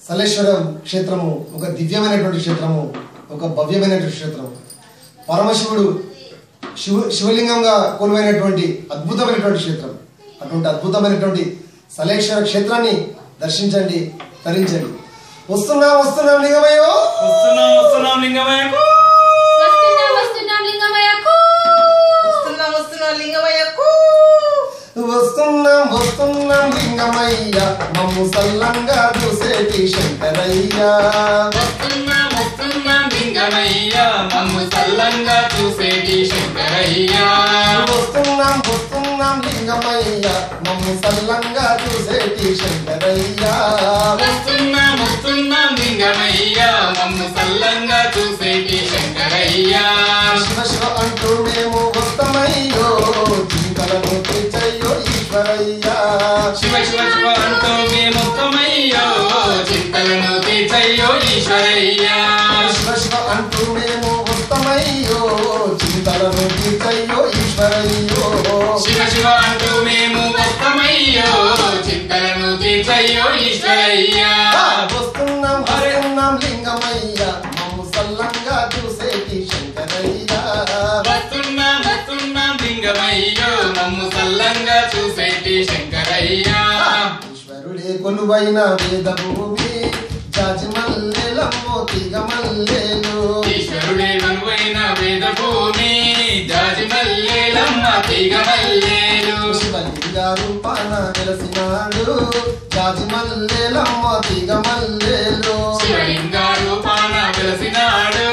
సలేశ్వరం క్షేత్రము ఒక దివ్యమైనటువంటి క్షేత్రము, ఒక భవ్యమైనటువంటి క్షేత్రము. పరమశివుడు శివలింగంగా కొలువైనటువంటి అద్భుతమైనటువంటి క్షేత్రం. అటువంటి అద్భుతమైనటువంటి సలేశ్వర క్షేత్రాన్ని దర్శించండి, తరించండి. వస్తున్నాం వస్తున్నాం లింగమయ్యో, వస్తున్నాం వస్తున్నాం లింగమయ్యకు, వస్తున్నాం లింగమయ్యకు, వస్తున్నాం లింగమయ్యకు, వస్తున్నాం వస్తున్నాం లింగమయ్య మమ్ము సల్లంగా చూసేటి శంకరయ్య. వస్తున్నాం వస్తున్నాం లింగమయ్య మమ్ము సల్లంగా చూసేటి శంకరయ్య. వస్తున్నాం వస్తున్నాం లింగమయ్య మమ్ము సల్లంగా చూసేటి శంకరయ్య. వస్తున్నాం వస్తున్నాం లింగమయ్య మమ్ము సల్లంగా చూసేటి శంకరయ్య. శివ శివ అంటూ మేము వస్తామయ్యో, చింతలను తీర్చయ్యో ఈశ్వరయ్య. శివ శివ శివ అంటూ మేమొక్కమయ్యో, చింతలను తీర్చయ్యో ఈశ్వరయ్య. శివ శివ అంటూ మేము వస్తామయ్యో, చింతలను తీర్చయ్యో ఈశ్వరయ్యో. శివ శివ అంటూ మేము వస్తామయ్యో, చింతలను తీర్చయ్యో ఈశ్వరయ్య. వస్తున్నాం వస్తున్నాం లింగమయ్య మమ్ము సల్లంగా చూసేటి శంకరయ్య. వస్తున్నాం వస్తున్నాం లింగమయ్యో మమ్ము సల్లంగా చూసేటి శంకరయ్య. ఈశ్వరుడే కొలువైన వేద భూమి, జాజి మల్లెలమ్మో తీగ మల్లెలు. ఈశ్వరుడే కొలువైన వేద భూమి, జాజి మల్లెలమ్మ తీగ మల్లెలు. శివలింగ రూపాన వెలసినాడు, జాజి మల్లెలమ్మ తీగ మల్లెలు. శివలింగ రూపాన వెలసినాడు,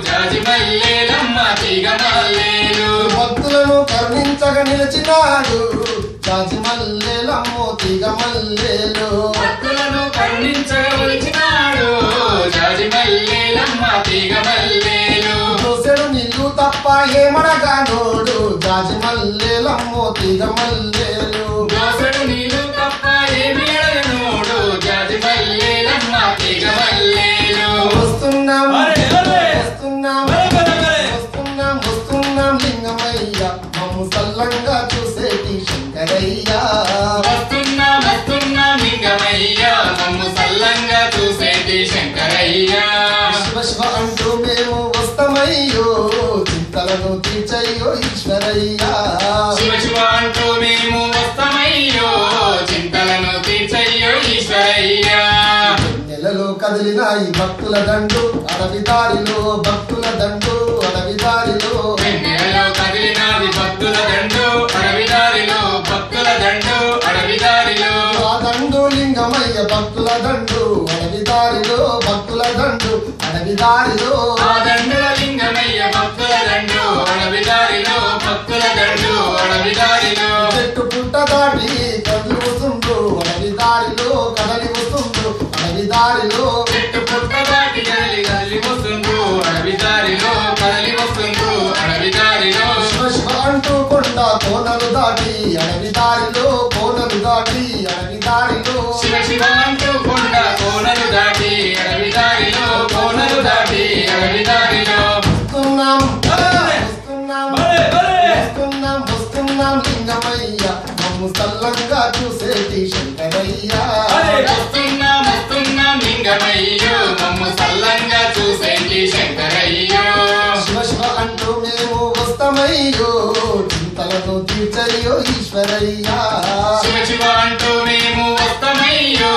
జాజి మల్లెలమ్మ తీగ మల్లెలు. భక్తులను కరుణించగా నిలిచినాడు, జాజి మల్లెలమ్మో తీగ మల్లెలు. భక్తులను కరుణించగలిచినాడు, జాజి మల్లెలమ్మ తీగ మల్లెలు. దోసెడు నీళ్ళు తప్ప ఏమనగా నోడు, జాజి మల్లెలమ్మో తీగ మల్లెలు. దోసెడు నీళ్ళు తప్ప ఏమి అడగనోడు, జాజి మల్లెలమ్మ తీగ మల్లెలు. వస్తున్నాం అరే. వస్తున్నాం వస్తున్నాం వస్తున్నాం లింగమయ్య మమ్ము సల్లంగా చూసేటి శంకరయ్య. వస్తున్నాం వస్తున్నాం లింగమయ్య మమ్ము సల్లంగా చూసేటి శంకరయ్య. శివ శివ అంటూ మేము వస్తామయ్యో, చింతలను తీర్చయ్యో ఈశ్వరయ్య. శివ శివ అంటూ మేము వస్తామయ్యో, చింతలను తీర్చయ్యో ఈశ్వరయ్య. నెలలో కదిలినాయి భక్తుల దండు, అడవి దారిలో భక్తుల దండు, అడవి దారిలో. వెన్నెలలో కదిలినాది భక్తుల దండు, అడవి దారిలో భక్తుల దండు, అడవి దారిలో. ఆ దండు లింగమయ్య భక్తుల దండు, అడవి దారిలో భక్తుల దండు, అడవి దారిలో. ఆ దండుల లింగమయ్య భక్తుల దండు, అడవి దారిలో భక్తుల దండు, అడవి దారిలో. చెట్టు పుట్ట దాటి కదులుతుండు, అడవి దారిలో కదలి వస్తుండు, అడవి దారిలో. చెట్టు పుట్ట దాటి కదలి కదలి వస్తుండ్రు, అడవి దారిలో కదలి వస్తుండ్రు, అడవి దారిలో. శివ శివ అంటూ కొండ కోనలు దాటి, అడవి దారిలో కోనలు దాటి, అడవి దారిలో. శివ శివ అంటూ కొండ కోనలు దాటి, అడవి దారిలో కోనలు దాటి, అడవి దారిలో. వస్తున్నాం అరే. వస్తున్నాం భలే, భలే. వస్తున్నాం వస్తున్నాం లింగమయ్య మమ్ము సల్లంగా చూసేటి శంకరయ్య. వస్తున్నాం వస్తున్నాం లింగమయ్యో మమ్ము సల్లంగా చూసేటి శంకరయ్యో. శివ శివ అంటూ మేము వస్తామయ్యో, చింతలను తీర్చయ్యో ఈశ్వరయ్య. శివ శివ అంటూ మేము వస్తామయ్యో,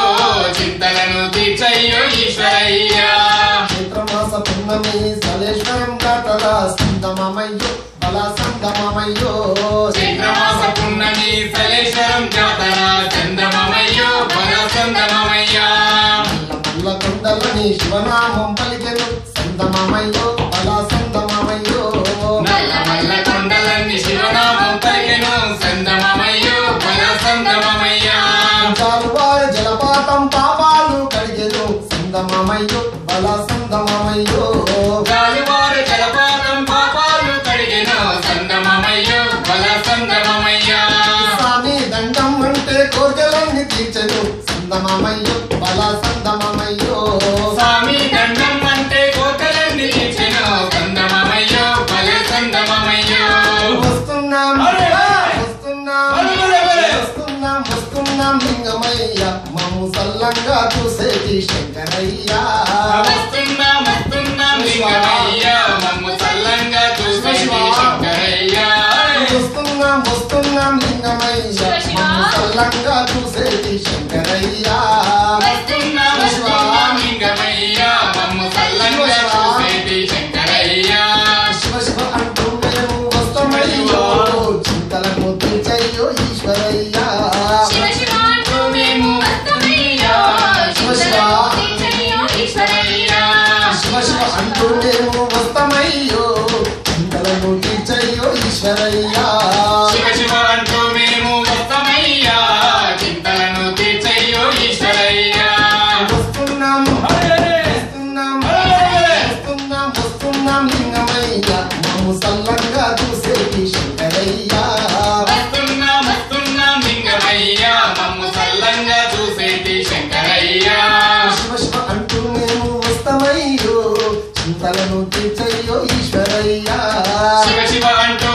చింతలను తీర్చయ్యో ఈశ్వరయ్య. చైత్రమాస పున్నమి సలేశ్వరం జాతర సందమమయ్యో బల సందమమయ్యో. చైత్రమాస పున్నమి సలేశ్వరం జాతర చందమమయ్యో బల సందమమయ్యా. మల్ల కొండలని శివనామం పలికెను, సందమమయ్యో బల సందమమయ్యో. నల్ల మల్ల కొండలన్నీ శివనామం పలికెను, సందమమయ్యో బల సందమమయ్యా. జాలువారి జలపాతం పాపాలు కడిగెను, సందమమయ్యో బల సందమమయ్యో. గాలివారు జలపాతం పాపాలు కడిగెను, సందమమయ్యో బల సందమమయ్యా. స్వామి దండం అంటే కోర్కెలన్నీ తీర్చెను, సందమమయ్యో బల సందమమయ్యో. స్వామి దండం అంటే కోటలన్నీ తీర్చెను, సందమమయ్యో బల సందమమయ్యో. వస్తున్నాం అరే. వస్తున్నాం అరే, అరే, అరే. వస్తున్నాం వస్తున్నాం లింగమయ్య మమ్ము మమ్ము సల్లంగా చూసేటి శంకరయ్యా వస్తున్నాం వస్తున్నాం లింగమయ్యా మమ్ము సల్లంగా చూసేటి శంకరయ్యా వస్తున్నాం వస్తున్నాం లింగమయ్యా మమ్ము సల్లంగా చూసేటి శంకరయ్యా వస్తున్నాం వస్తున్నాం లింగమయ్యా మమ్ము సల్లంగా చూసేటి శంకరయ్యా శివ శివ అంటూ మేము వస్తామయ్యో చింతలను తీర్చయ్యో ఈశ్వరయ్యా శివ శివ అంటూ మేము వస్తామయ్యా చింతలను తీర్చయ్యో ఈశ్వరయ్యా శివ శివ అంటూ మేము వస్తామయ్యో చింతలను తీర్చయ్యో ఈశ్వరయ్యా శివ శివ అంటూ మేము వస్తామయ్యా చింతలను తీర్చయ్యో ఈశ్వరయ్యా వస్తున్నాం వస్తున్నాం వస్తున్నాం వస్తున్నాం లింగమయ్యా మమ్ము సల్లంగా చూసేటి శంకరయ్యా వస్తున్నాం వస్తున్నాం లింగమయ్యా మమ్ము సల్లంగా చూసేటి శంకరయ్యా శివ శివ అంటూ మేము వస్తామయ్యో చింతలను తీర్చయ్యో ఈశ్వరయ్యా శివ శివ అంటూ